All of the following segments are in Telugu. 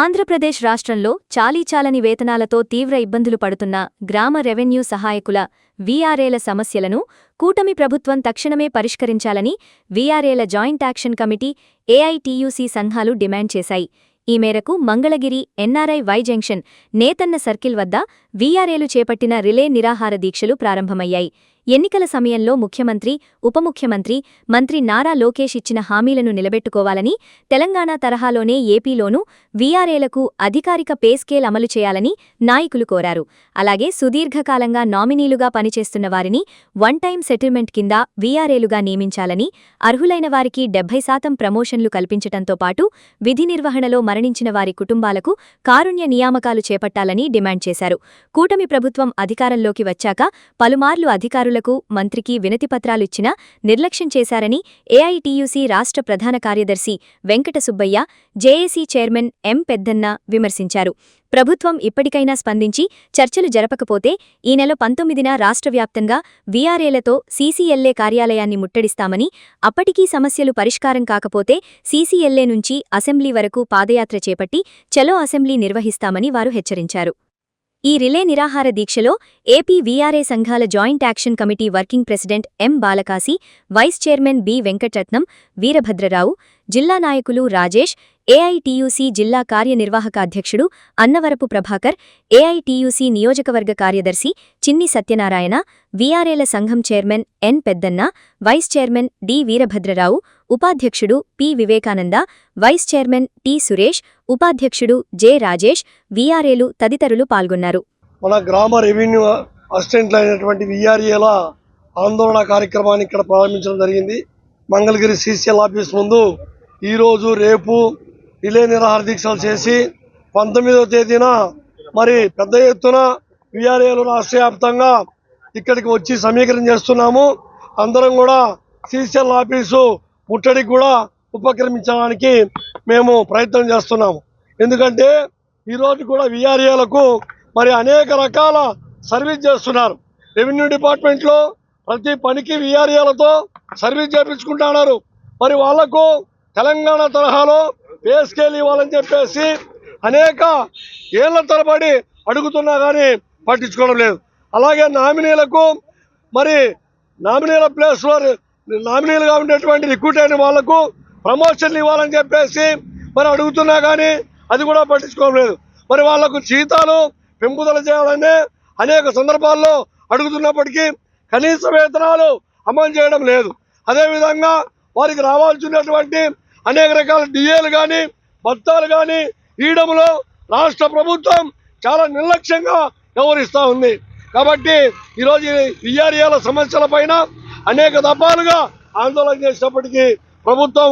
ఆంధ్రప్రదేశ్ రాష్ట్రంలో చాలీచాలని వేతనాలతో తీవ్ర ఇబ్బందులు పడుతున్న గ్రామ రెవెన్యూ సహాయకుల వీఆర్ఏల సమస్యలను కూటమి ప్రభుత్వం తక్షణమే పరిష్కరించాలని వీఆర్ఏల జాయింట్ యాక్షన్ కమిటీ ఏఐటీయూసీ సంఘాలు డిమాండ్ చేశాయి. ఈ మేరకు మంగళగిరి ఎన్ఆర్ఐ వై జంక్షన్ నేతన్న సర్కిల్ వద్ద వీఆర్ఏలు చేపట్టిన రిలే నిరాహార దీక్షలు ప్రారంభమయ్యాయి. ఎన్నికల సమయంలో ముఖ్యమంత్రి, ఉప ముఖ్యమంత్రి, మంత్రి నారా లోకేష్ ఇచ్చిన హామీలను నిలబెట్టుకోవాలని, తెలంగాణ తరహాలోనే ఏపీలోనూ వీఆర్ఏలకు అధికారిక పే స్కేల్ అమలు చేయాలని నాయకులు కోరారు. అలాగే సుదీర్ఘకాలంగా నామినీలుగా పనిచేస్తున్న వారిని వన్ టైం సెటిల్మెంట్ కింద వీఆర్ఏలుగా నియమించాలని, అర్హులైన వారికి 70% ప్రమోషన్లు కల్పించటంతో పాటు విధి నిర్వహణలో మరణించిన వారి కుటుంబాలకు కారుణ్య నియామకాలు చేపట్టాలని డిమాండ్ చేశారు. కూటమి ప్రభుత్వం అధికారంలోకి వచ్చాక పలుమార్లు అధికారులకు, మంత్రికి వినతిపత్రాలిచ్చినా నిర్లక్ష్యం చేశారని ఏఐటీయూసీ రాష్ట్ర ప్రధాన కార్యదర్శి Venkata Subbaiah, JAC chairman M పెద్దన్న విమర్శించారు. ప్రభుత్వం ఇప్పటికైనా స్పందించి చర్చలు జరపకపోతే ఈ నెల 19న రాష్ట్రవ్యాప్తంగా వీఆర్ఏలతో సీసీఎల్ఏ కార్యాలయాన్ని ముట్టడిస్తామని, అప్పటికీ సమస్యలు పరిష్కారం కాకపోతే సీసీఎల్ఏ నుంచి అసెంబ్లీ వరకు పాదయాత్ర చేపట్టి చలో అసెంబ్లీ నిర్వహిస్తామని వారు హెచ్చరించారు. ఈ రిలే నిరాహార దీక్షలో ఏపీ వీఆర్ఏ సంఘాల joint action committee working president M Balakasi, vice chairman B Venkataratnam, Veerabhadrarao, జిల్లా నాయకులు రాజేష్, ఏఐటీయూసీ జిల్లా కార్యనిర్వాహక అధ్యక్షుడు అన్నవరపు ప్రభాకర్, ఏఐటీయూసీ నియోజకవర్గ కార్యదర్శి చిన్ని సత్యనారాయణ, వీఆర్ఏల సంఘం చైర్మన్ ఎన్ పెద్దన్న, వైస్ చైర్మన్ డి వీరభద్రరావు, ఉపాధ్యక్షుడు P Vivekananda, vice chairman T Suresh, ఉపాధ్యక్షుడు జె రాజేష్, వీఆర్ఏలు తదితరులు పాల్గొన్నారు. మన గ్రామ రెవెన్యూ అసిస్టెంట్లు అయినటువంటి వీఆర్ఏల ఆందోళన కార్యక్రమాన్ని ఇక్కడ ప్రారంభించడం జరిగింది. మంగళగిరి సీసీఎల్ ఆఫీస్ ముందు ఈరోజు, రేపు రిలే నిరాహార దీక్షలు చేసి 19వ తేదీన మరి పెద్ద ఎత్తున వీఆర్ఏలు రాష్ట్ర వ్యాప్తంగా ఇక్కడికి వచ్చి సమీకరణ చేస్తున్నాము. అందరం కూడా సీసీఎల్ ఆఫీసు ముట్టడికి కూడా ఉపక్రమించడానికి మేము ప్రయత్నం చేస్తున్నాము. ఎందుకంటే ఈరోజు కూడా వీఆర్ఏలకు మరి అనేక రకాల సర్వీస్ చేస్తున్నారు. రెవెన్యూ డిపార్ట్మెంట్లో ప్రతి పనికి వీఆర్ఏలతో సర్వీస్ చేయించుకుంటున్నారు. మరి వాళ్లకు తెలంగాణ తరహాలో పే స్కేల్ ఇవ్వాలని చెప్పేసి అనేక ఏళ్ల తరబడి అడుగుతున్నా కానీ పట్టించుకోవడం లేదు. అలాగే నామినీలకు మరి నామినీల ప్లేస్లో నామినీలుగా ఉండేటువంటి రిక్రూట్ అయిన వాళ్లకు ప్రమోషన్లు ఇవ్వాలని చెప్పేసి మరి అడుగుతున్నా కానీ అది కూడా పట్టించుకోవడం లేదు. మరి వాళ్లకు జీతాలు పెంపుదల చేయాలని అనేక సందర్భాల్లో అడుగుతున్నప్పటికీ కనీస వేతనాలు అమలు చేయడం లేదు. అదేవిధంగా వారికి రావాల్సినటువంటి అనేక రకాల డిఏలు కానీ, భత్తాలు కానీ ఇవ్వడంలో రాష్ట్ర ప్రభుత్వం చాలా నిర్లక్ష్యంగా వ్యవహరిస్తూ ఉంది. కాబట్టి ఈరోజు వీఆర్ఏల సమస్యల పైన అనేక దఫాలుగా ఆందోళన చేసినప్పటికీ ప్రభుత్వం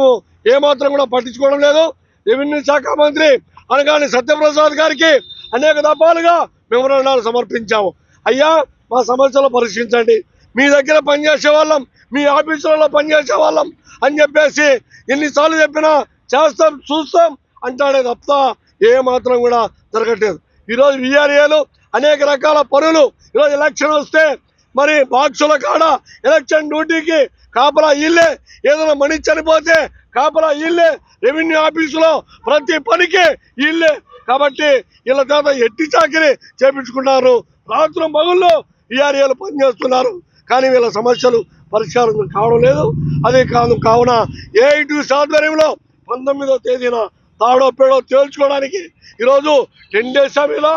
ఏమాత్రం కూడా పట్టించుకోవడం లేదు. రెవెన్యూ శాఖ మంత్రి అనగాని సత్యప్రసాద్ గారికి అనేక దఫాలుగా మెమోరాండాలు సమర్పించాము. అయ్యా, మా సమస్యలు పరిష్కరించండి, మీ దగ్గర పనిచేసే వాళ్ళం, మీ ఆఫీసులలో పనిచేసే వాళ్ళం అని చెప్పేసి ఎన్నిసార్లు చెప్పినా చేస్తాం, చూస్తాం అంటాడే తప్ప ఏమాత్రం కూడా జరగట్లేదు. ఈరోజు వీఆర్ఏలు అనేక రకాల పనులు, ఈరోజు ఎలక్షన్ వస్తే మరి బాక్సుల కాడ ఎలక్షన్ డ్యూటీకి కాపలా ఇల్లే, ఏదైనా మణి చనిపోతే కాపలా ఇల్లే, రెవెన్యూ ఆఫీసులో ప్రతి పనికి ఇల్లే. కాబట్టి వీళ్ళ చేత ఎట్టి చాకిరి చేపించుకున్నారు. రాత్రులు మగుళ్ళు వీఆర్ఏలు పనిచేస్తున్నారు. కానీ వీళ్ళ సమస్యలు పరిష్కారం కావడం లేదు. అదే కావున ఏఐటీయూసీ ఆధ్వర్యంలో 19వ తేదీన తాడో పేడో తేల్చుకోవడానికి ఈరోజు 10 days మీద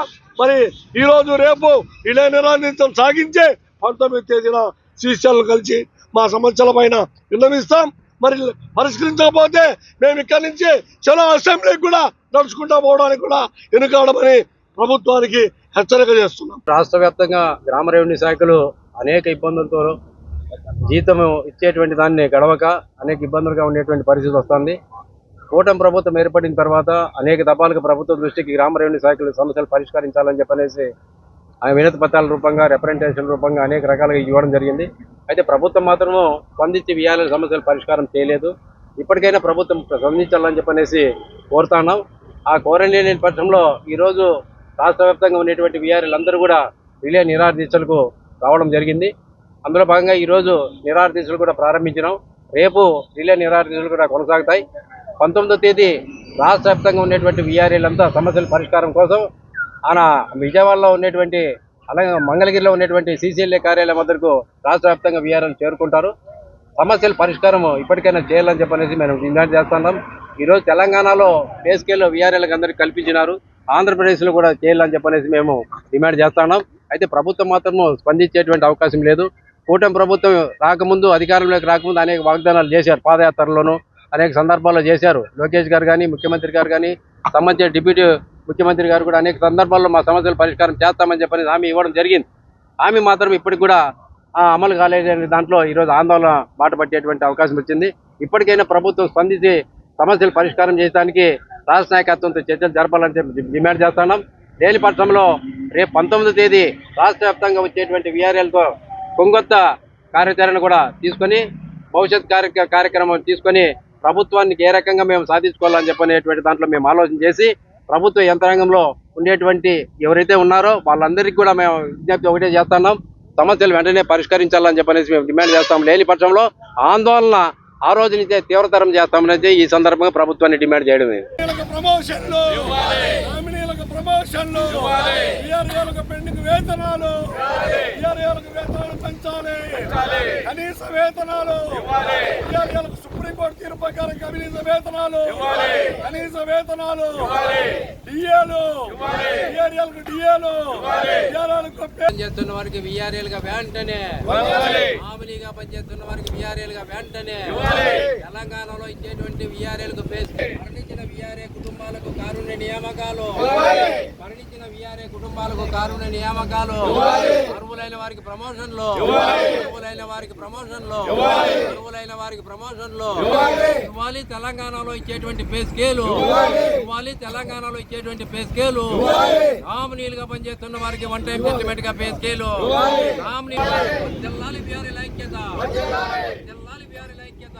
మరి ఈరోజు, రేపు ఇలా నిరాధించడం సాగించే 19వ తేదీన సీసీఎల్ కలిసి మా సమస్యల పైన విన్నవిస్తాం. మరి పరిష్కరించకపోతే మేము ఇక్కడి నుంచి చలో అసెంబ్లీకి కూడా నడుచుకుంటా పోవడానికి కూడా వెనుకాడమని ప్రభుత్వానికి హెచ్చరిక చేస్తున్నాం. రాష్ట్ర వ్యాప్తంగా గ్రామ రెవెన్యూ శాఖలు అనేక ఇబ్బందులతో జీతం ఇచ్చేటువంటి దాన్ని గడవక అనేక ఇబ్బందులుగా ఉండేటువంటి పరిస్థితి వస్తుంది. కూటమి ప్రభుత్వం ఏర్పడిన తర్వాత అనేక దఫాలుగా ప్రభుత్వ దృష్టికి గ్రామ రెవెన్యూ శాఖల సమస్యలు పరిష్కరించాలని చెప్పనేసి ఆ వినతి పత్రాల రూపంగా, రిప్రజెంటేషన్ రూపంగా అనేక రకాలుగా ఇవ్వడం జరిగింది. అయితే ప్రభుత్వం మాత్రము స్పందించి వీఆర్ఏల సమస్యలు పరిష్కారం చేయలేదు. ఇప్పటికైనా ప్రభుత్వం స్పందించాలని చెప్పనేసి కోరుతున్నాం. ఆ కోరలేని పక్షంలో ఈరోజు రాష్ట్ర వ్యాప్తంగా ఉండేటువంటి వీఆర్ఏలందరూ కూడా రిలే నిరాహార దీక్షలకు రావడం జరిగింది. అందులో భాగంగా ఈరోజు నిరాహార దీక్షలు కూడా ప్రారంభించినాం. రేపు రిలే నిరాహార దీక్షలు కూడా కొనసాగుతాయి. 19వ తేదీ రాష్ట్ర వ్యాప్తంగా ఉన్నటువంటి వీఆర్ఏలంతా సమస్యల పరిష్కారం కోసం ఆయన విజయవాడలో ఉన్నటువంటి అలాగే మంగళగిరిలో ఉన్నటువంటి సీసీఎల్ఏ కార్యాలయం వద్దకు రాష్ట్ర వ్యాప్తంగా వీఆర్ఏలు చేరుకుంటారు. సమస్యల పరిష్కారం ఇప్పటికైనా చేయాలని చెప్పనేసి మేము డిమాండ్ చేస్తున్నాం. ఈరోజు తెలంగాణలో పే స్కేల్ వీఆర్ఏలకు అందరికీ కల్పించినారు, ఆంధ్రప్రదేశ్లో కూడా చేయాలని చెప్పనేసి మేము డిమాండ్ చేస్తున్నాం. అయితే ప్రభుత్వం మాత్రము స్పందించేటువంటి అవకాశం లేదు. కూటమి ప్రభుత్వం రాకముందు, అధికారంలోకి రాకముందు అనేక వాగ్దానాలు చేశారు, పాదయాత్రలోనూ అనేక సందర్భాల్లో చేశారు. లోకేష్ గారు కానీ, ముఖ్యమంత్రి గారు కానీ, సంబంధించిన డిప్యూటీ ముఖ్యమంత్రి గారు కూడా అనేక సందర్భాల్లో మా సమస్యల పరిష్కారం చేస్తామని చెప్పని హామీ ఇవ్వడం జరిగింది. హామీ మాత్రం ఇప్పటికి కూడా అమలు కాలేదని దాంట్లో ఈరోజు ఆందోళన బాట పట్టేటువంటి అవకాశం వచ్చింది. ఇప్పటికైనా ప్రభుత్వం స్పందించి సమస్యలు పరిష్కారం చేయడానికి రాష్ట్ర నాయకత్వంతో చర్చలు జరపాలని చెప్పి డిమాండ్ చేస్తున్నాం. లేని పక్షంలో రేపు 19వ తేదీ రాష్ట్ర వ్యాప్తంగా వచ్చేటువంటి వీఆర్ఏలతో కొంగొత్త కార్యాచరణ కూడా తీసుకొని భవిష్యత్ కార్యక్రమం తీసుకొని ప్రభుత్వానికి ఏ రకంగా మేము సాధించుకోవాలని చెప్పనేటువంటి దాంట్లో మేము ఆలోచన చేసి ప్రభుత్వ యంత్రాంగంలో ఉండేటువంటి ఎవరైతే ఉన్నారో వాళ్ళందరికీ కూడా మేము విజ్ఞప్తి ఒకటే చేస్తున్నాం, సమస్యలు వెంటనే పరిష్కరించాలని చెప్పనేసి మేము డిమాండ్ చేస్తాం. లేని పక్షంలో ఆందోళన ఆ రోజు నుంచే తీవ్రతరం చేస్తామనేది ఈ సందర్భంగా ప్రభుత్వాన్ని డిమాండ్ చేయడమే. పెండింగ్ వేతనాలు పెంచాలి, కనీస వేతనాలు సుప్రీంకోర్టు తీర్పు ప్రకారం కనీస వేతనాలు, కనీస వేతనాలు, డిఏలు పనిచేస్తున్న వారికి వీఆర్ఏలుగా వెంటనే, మామూలుగా పనిచేస్తున్న వారికి వీఆర్ఏలుగా వెంటనే, తెలంగాణలో ఇచ్చేటువంటి వీఆర్ఏలకు మరణించిన వీఆర్ఏ కుటుంబాలకు కారుణ్య నియామకాలు, మరణించిన వీఆర్ఏ కుటుంబాలకు కారుణ్య నియామకాలు, అర్హులైన వారికి ప్రమోషన్లు, అర్హులైన వారికి ప్రమోషన్లు, అర్హులైన వారికి ప్రమోషన్లు ఇవ్వాలి. తెలంగాణలో ఇచ్చేటువంటి పే స్కేలు ఇవ్వాలి. తెలంగాణలో ఇచ్చేటువంటి పే స్కేలు నామినీలుగా పనిచేస్తున్న వారికి వన్ టైం సెటిల్మెంట్ గా పే స్కేలు నామినీ జిల్లాలి వీఆర్ఏల ఐక్యత, జిల్లాలి వీఆర్ఏల ఐక్యత.